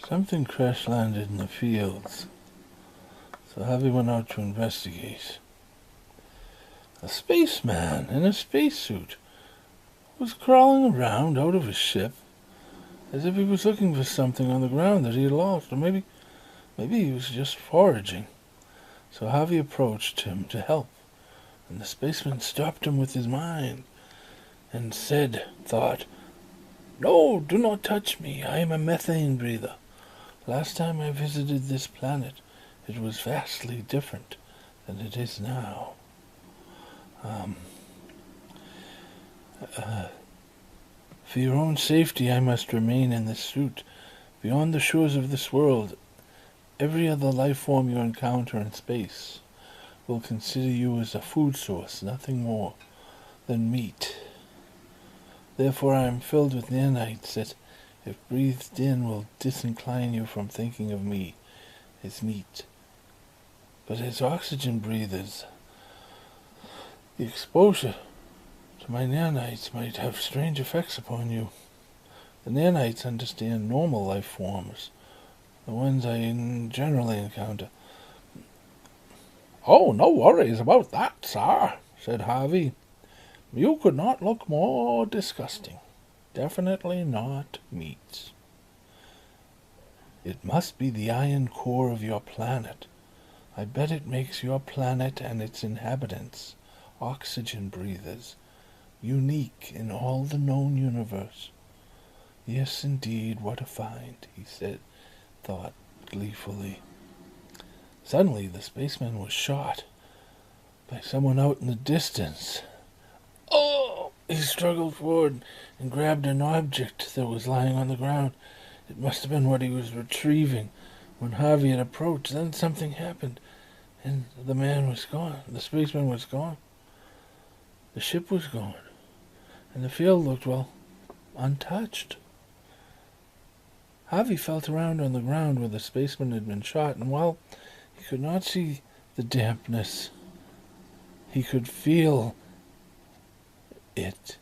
Something crash-landed in the fields, so Harvey went out to investigate. A spaceman in a spacesuit was crawling around out of his ship as if he was looking for something on the ground that he had lost, or maybe he was just foraging. So Harvey approached him to help, and the spaceman stopped him with his mind and thought, "No, do not touch me. I am a methane breather. Last time I visited this planet, it was vastly different than it is now. For your own safety, I must remain in this suit. Beyond the shores of this world, every other life form you encounter in space will consider you as a food source, nothing more than meat. Therefore I am filled with nanites that, if breathed in, will disincline you from thinking of me as meat. But as oxygen breathers, the exposure to my nanites might have strange effects upon you. The nanites understand normal life forms, the ones I generally encounter." "Oh, no worries about that, sir," said Harvey. "You could not look more disgusting. Definitely not meat. It must be the iron core of your planet. I bet it makes your planet and its inhabitants, oxygen breathers, unique in all the known universe. Yes, indeed, what a find," he thought gleefully. Suddenly the spaceman was shot by someone out in the distance. "Oh!" He struggled forward and grabbed an object that was lying on the ground. It must have been what he was retrieving when Harvey had approached. Then something happened, and the man was gone. The spaceman was gone. The ship was gone, and the field looked, well, untouched. Harvey felt around on the ground where the spaceman had been shot, and while he could not see the dampness, he could feel it.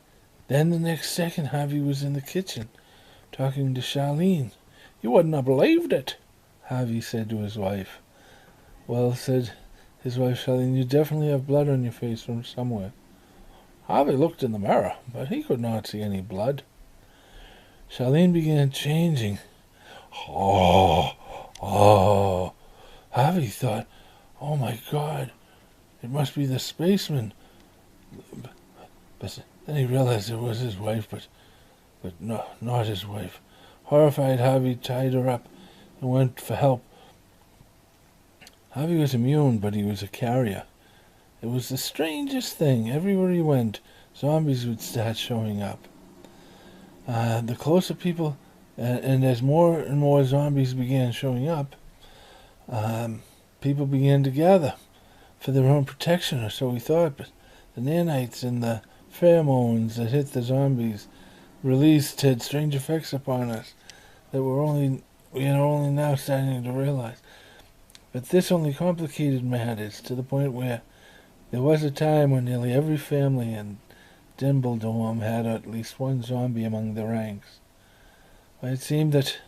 Then the next second, Harvey was in the kitchen, talking to Charlene. "You wouldn't have believed it," Harvey said to his wife. "Well," said his wife Charlene, "you definitely have blood on your face from somewhere." Harvey looked in the mirror, but he could not see any blood. Charlene began changing. Oh. Harvey thought, "Oh my God, it must be the spaceman." But then he realized it was his wife, but no, not his wife. Horrified, Harvey tied her up and went for help. Harvey was immune, but he was a carrier. It was the strangest thing. Everywhere he went, zombies would start showing up. The closer people, and as more and more zombies began showing up, people began to gather for their own protection, or so we thought. But the nanites and the pheromones that hit the zombies released had strange effects upon us that we are only now starting to realize. But this only complicated matters to the point where there was a time when nearly every family in Dimbledorm had at least one zombie among the ranks. It seemed that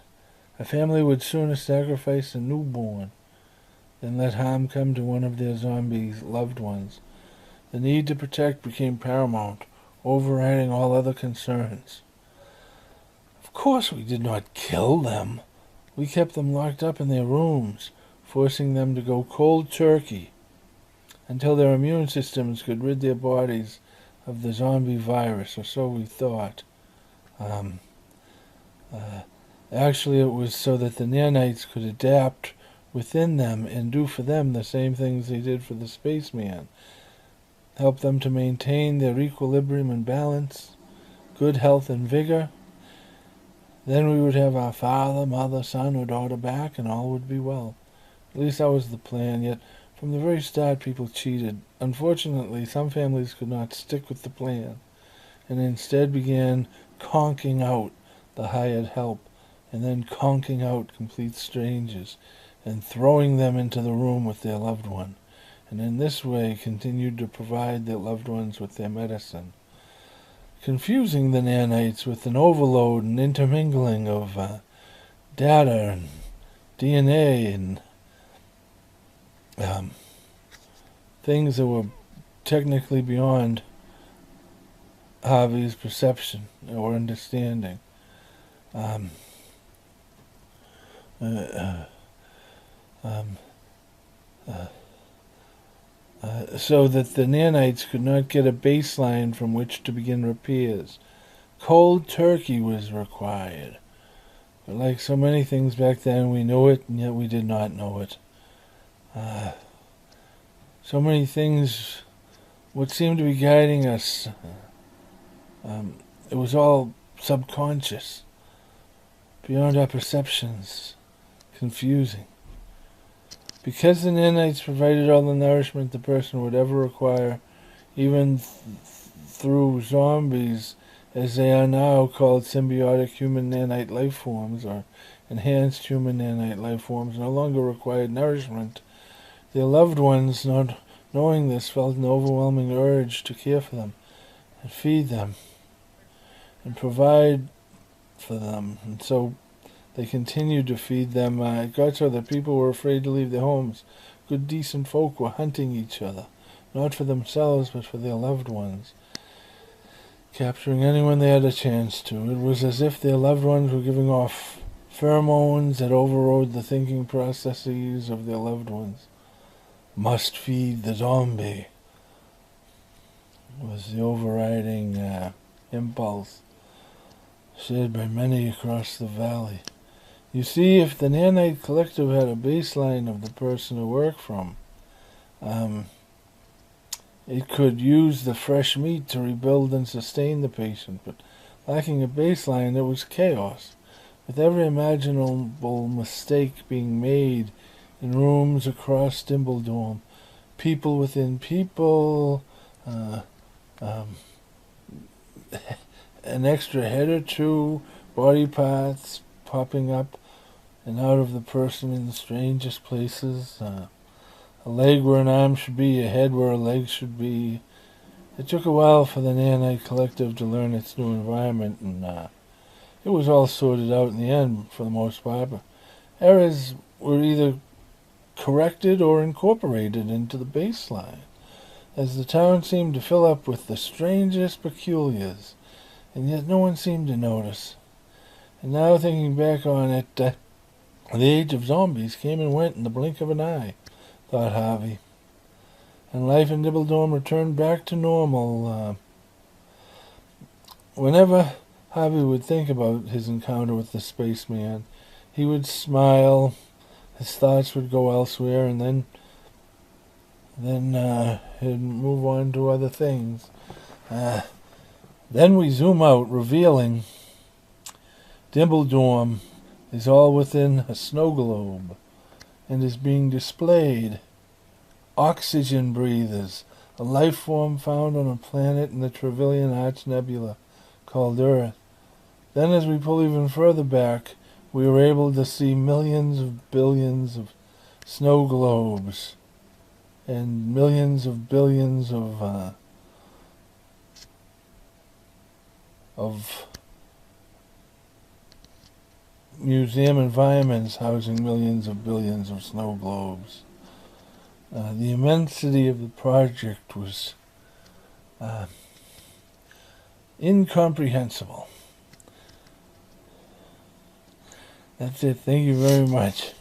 a family would sooner sacrifice a newborn than let harm come to one of their zombie loved ones. The need to protect became paramount, overriding all other concerns. Of course we did not kill them. We kept them locked up in their rooms, forcing them to go cold turkey until their immune systems could rid their bodies of the zombie virus, or so we thought. Actually, it was so that the nanites could adapt within them and do for them the same things they did for the spaceman. Help them to maintain their equilibrium and balance, good health and vigor. Then we would have our father, mother, son, or daughter back, and all would be well. At least that was the plan, yet from the very start people cheated. Unfortunately, some families could not stick with the plan, and instead began conking out the hired help, and then conking out complete strangers, and throwing them into the room with their loved one, and in this way continued to provide their loved ones with their medicine, confusing the nanites with an overload and intermingling of data and DNA and things that were technically beyond Harvey's perception or understanding. Um, uh, uh, um, so that the nanites could not get a baseline from which to begin repairs. Cold turkey was required. But like so many things back then, we knew it, and yet we did not know it. So many things, what seemed to be guiding us, it was all subconscious, beyond our perceptions, confusing. Because the nanites provided all the nourishment the person would ever require, even through zombies, as they are now called symbiotic human nanite life forms, or enhanced human nanite life forms, no longer required nourishment. Their loved ones, not knowing this, felt an overwhelming urge to care for them, and feed them, and provide for them, and so they continued to feed them. It got so that people were afraid to leave their homes. Good, decent folk were hunting each other, not for themselves, but for their loved ones, capturing anyone they had a chance to. It was as if their loved ones were giving off pheromones that overrode the thinking processes of their loved ones. Must feed the zombie was the overriding impulse shared by many across the valley. You see, if the Nanite Collective had a baseline of the person to work from, it could use the fresh meat to rebuild and sustain the patient, but lacking a baseline, it was chaos, with every imaginable mistake being made in rooms across Dimbledorm, people within people, an extra head or two, body parts popping up and out of the person in the strangest places. A leg where an arm should be, a head where a leg should be. It took a while for the Nanite Collective to learn its new environment, and it was all sorted out in the end for the most part. But errors were either corrected or incorporated into the baseline, as the town seemed to fill up with the strangest peculiars, and yet no one seemed to notice. And now, thinking back on it, the age of zombies came and went in the blink of an eye, thought Harvey. And life in Dibbledorm returned back to normal. Whenever Harvey would think about his encounter with the spaceman, he would smile, his thoughts would go elsewhere, and then he'd move on to other things. Then we zoom out, revealing Dimbledorm is all within a snow globe and is being displayed. Oxygen breathers, a life form found on a planet in the Trevelyan Arch Nebula called Earth. Then as we pull even further back, we were able to see millions of billions of snow globes and millions of billions of museum environments housing millions of billions of snow globes. The immensity of the project was incomprehensible. That's it. Thank you very much.